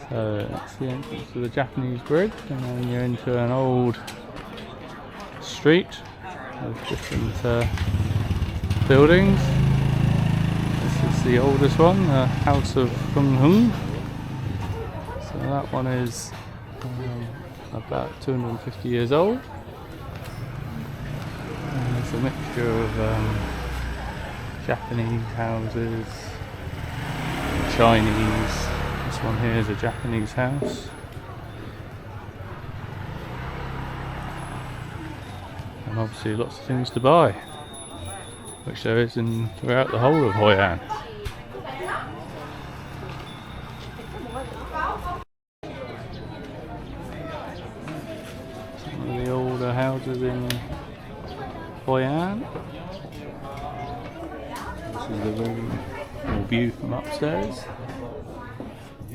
So that's the entrance to the Japanese bridge, and then you're into an old street with different buildings. This is the oldest one, the House of Kung Hung. So that one is about 250 years old. And it's a mixture of Japanese houses, Chinese. This one here is a Japanese house. And obviously lots of things to buy, which there is throughout the whole of Hoi An. Some of the older houses in Hoi An. This is the room or view from upstairs.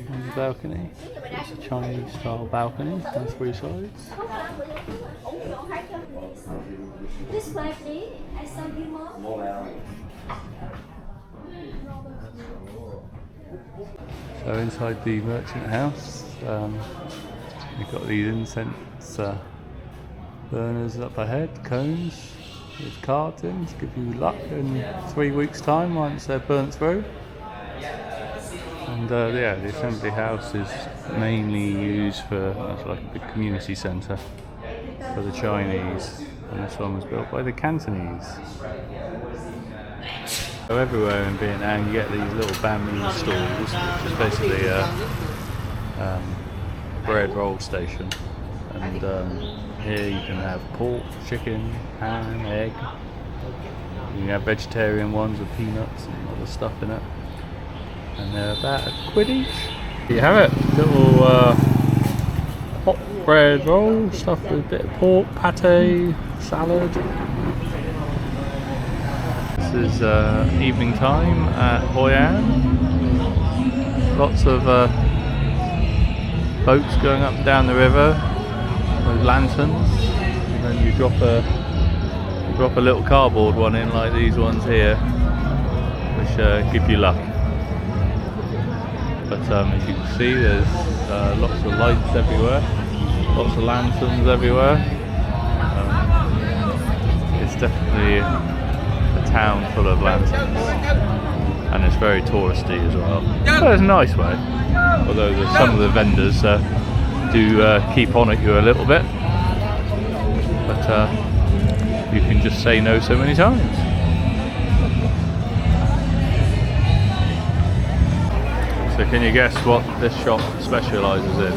On the balcony. It's a Chinese style balcony on 3 sides. This way, please. I serve you more. So inside the merchant house, you've got these incense burners up ahead, cones with cards in to give you luck in 3 weeks' time once they're burnt through. And yeah, the assembly house is mainly used for it's like a big community centre for the Chinese, and this one was built by the Cantonese. So everywhere in Vietnam you get these little banh mi stalls, which is basically a bread roll station. And here you can have pork, chicken, ham, egg. You can have vegetarian ones with peanuts and other stuff in it. And they're about £1 each. There you have it, little hot bread roll stuffed with a bit of pork, pate, salad. This is evening time at Hoi An. Lots of boats going up and down the river with lanterns, and then you drop a little cardboard one in like these ones here, which give you luck. But as you can see, there's lots of lights everywhere, lots of lanterns everywhere. It's definitely a town full of lanterns, and it's very touristy as well. But it's a nice way, although some of the vendors do keep on at you a little bit. But you can just say no so many times. So can you guess what this shop specialises in?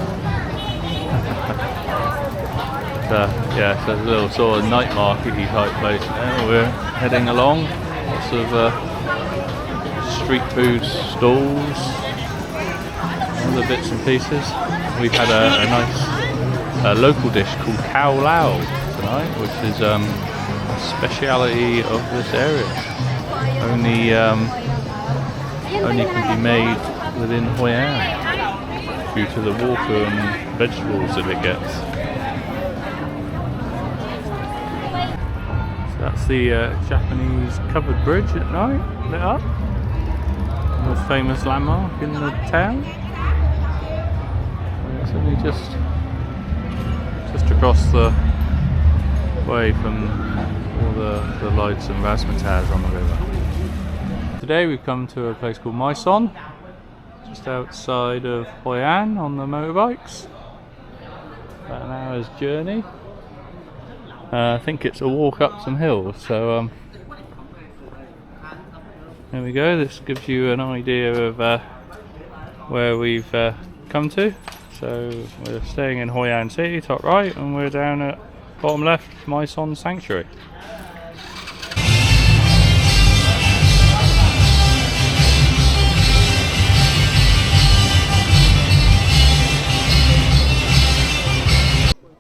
Yeah, so it's a little sort of night market-y type place there. We're heading along, lots of street food stalls, other bits and pieces. We've had a nice local dish called cow lao tonight, which is a speciality of this area. Only can be made within Hoi An due to the water and vegetables that it gets. So that's the Japanese covered bridge at night, lit up. The most famous landmark in the town. It's only just across the way from all the lights and razzmatazz on the river. Today we've come to a place called Hoi An, just outside of Hoi An on the motorbikes. About an hour's journey. I think it's a walk up some hills, so there we go. This gives you an idea of where we've come to. So we're staying in Hoi An City, top right, and we're down at bottom left, Hoi An Sanctuary.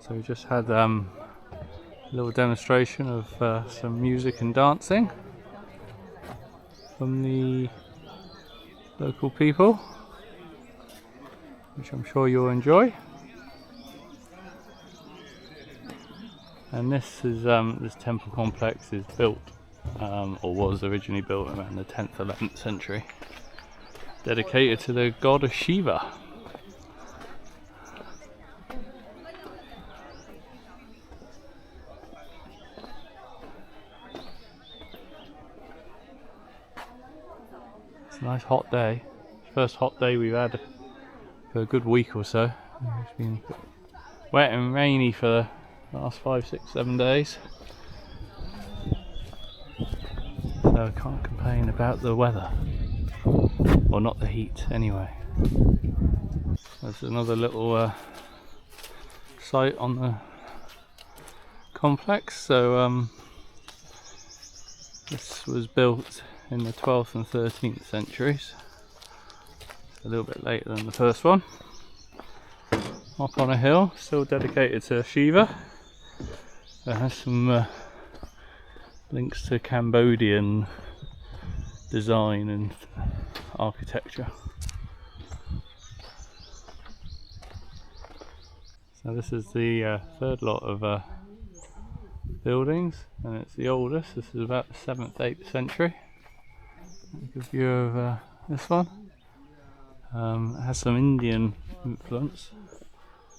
So we just had a little demonstration of some music and dancing from the local people, which I'm sure you'll enjoy. And this is this temple complex is built, or was originally built around the 10th, 11th century, dedicated to the god of Shiva. It's a nice hot day. First hot day we've had for a good week or so. It's been wet and rainy for the last 5, 6, 7 days. So I can't complain about the weather. Or not the heat anyway. There's another little site on the complex. So this was built in the 12th and 13th centuries. It's a little bit later than the first one. Up on a hill, still dedicated to Shiva. It has some links to Cambodian design and architecture. So this is the third lot of buildings, and it's the oldest. This is about the 7th, 8th century. A good view of this one. It has some Indian influence,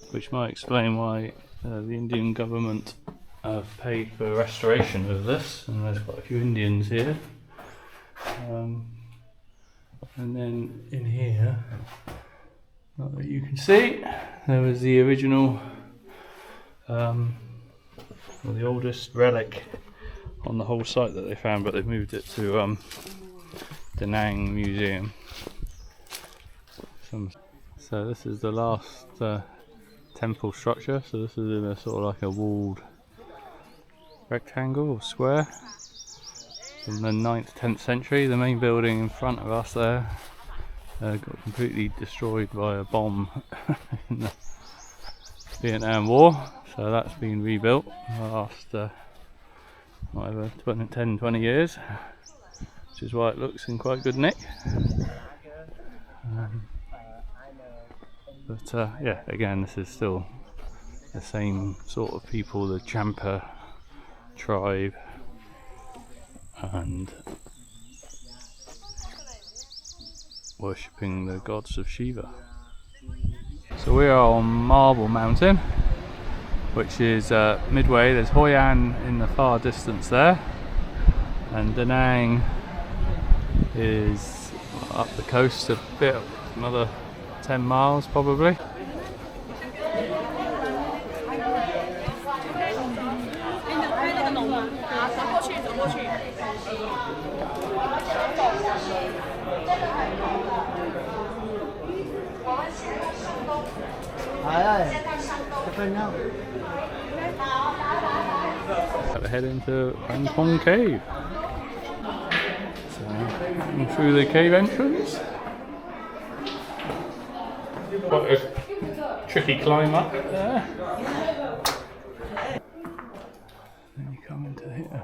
which might explain why the Indian government have paid for restoration of this, and there's quite a few Indians here. And then in here, not that you can see, there was the original, well, the oldest relic on the whole site that they found, but they've moved it to Da Nang Museum. So this is the last temple structure. So this is in a sort of like a walled rectangle or square from the 9th, 10th century. The main building in front of us there got completely destroyed by a bomb in the Vietnam War. So that's been rebuilt in the last whatever 10, 20 years, which is why it looks in quite good nick. But yeah, again, this is still the same sort of people, the Champa tribe, and worshipping the gods of Shiva. So we are on Marble Mountain, which is midway. There's Hoi An in the far distance there, and Da Nang is up the coast a bit, another 10 miles probably. Got to head into Pong Cave. So, going through the cave entrance. Quite a tricky climb up there. Then you come into here.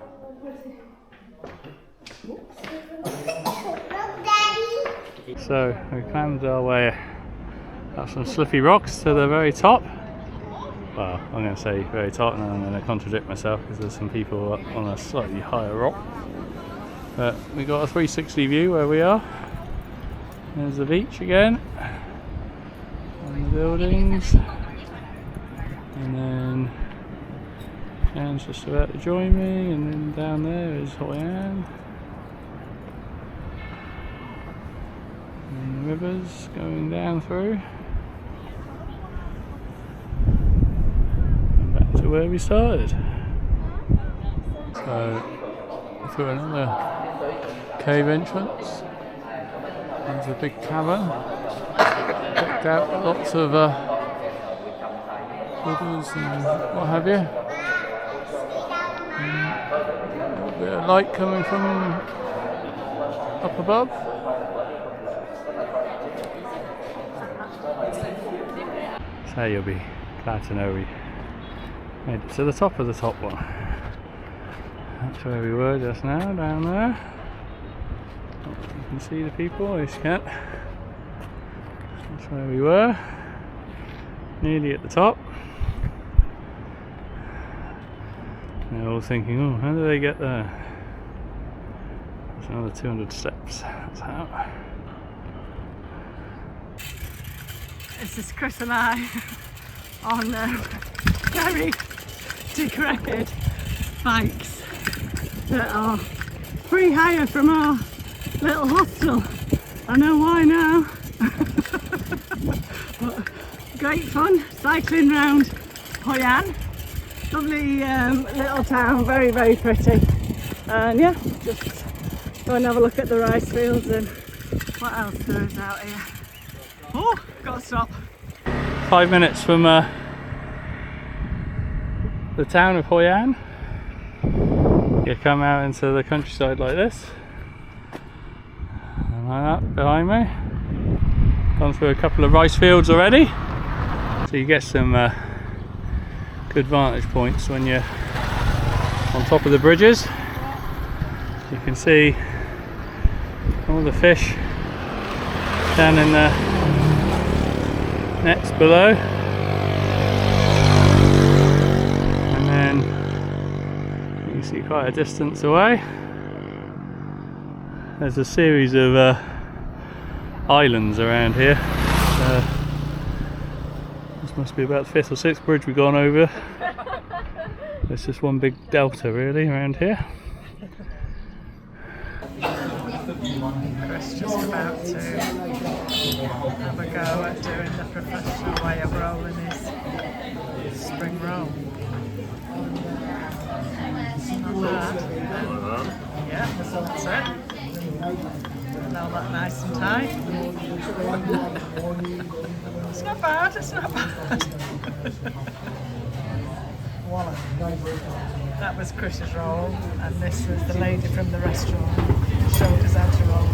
So we climbed our way up some slippy rocks to the very top. Well, I'm going to say very top, and then I'm going to contradict myself because there's some people up on a slightly higher rock. But we got a 360 view where we are. There's the beach again, and the buildings, and then Anne's just about to join me, and then down there is Hoi An. And the rivers going down through. And back to where we started. So, through another cave entrance. There's a big cavern. Picked out lots of Buddhas and what have you. A little bit of light coming from up above. So you'll be glad to know we made it to the top of the top one. That's where we were just now, down there. You can see the people, you can't. That's where we were, nearly at the top. And they're all thinking, oh, how do they get there? There's another 200 steps, that's how. This is Chris and I on very decrepit bikes that are free hire from our little hostel I know why now. But great fun cycling round Hoi An. Lovely little town, very, very pretty. And yeah, just go and have a look at the rice fields and what else there is out here. Oh, gotta stop. 5 minutes from the town of Hoi An. You come out into the countryside like this. And like that behind me. Gone through a couple of rice fields already. So you get some good vantage points when you're on top of the bridges. You can see all the fish down in the nets below, and then you can see quite a distance away there's a series of islands around here. This must be about the 5th or 6th bridge we've gone over. There's just one big delta really around here. Chris just about to have a go at doing the professional way of rolling his spring roll. Not bad. Yeah, that's it. Doing all that nice and tight. It's not bad, it's not bad. That was Chris's roll, and this was the lady from the restaurant who showed us how to roll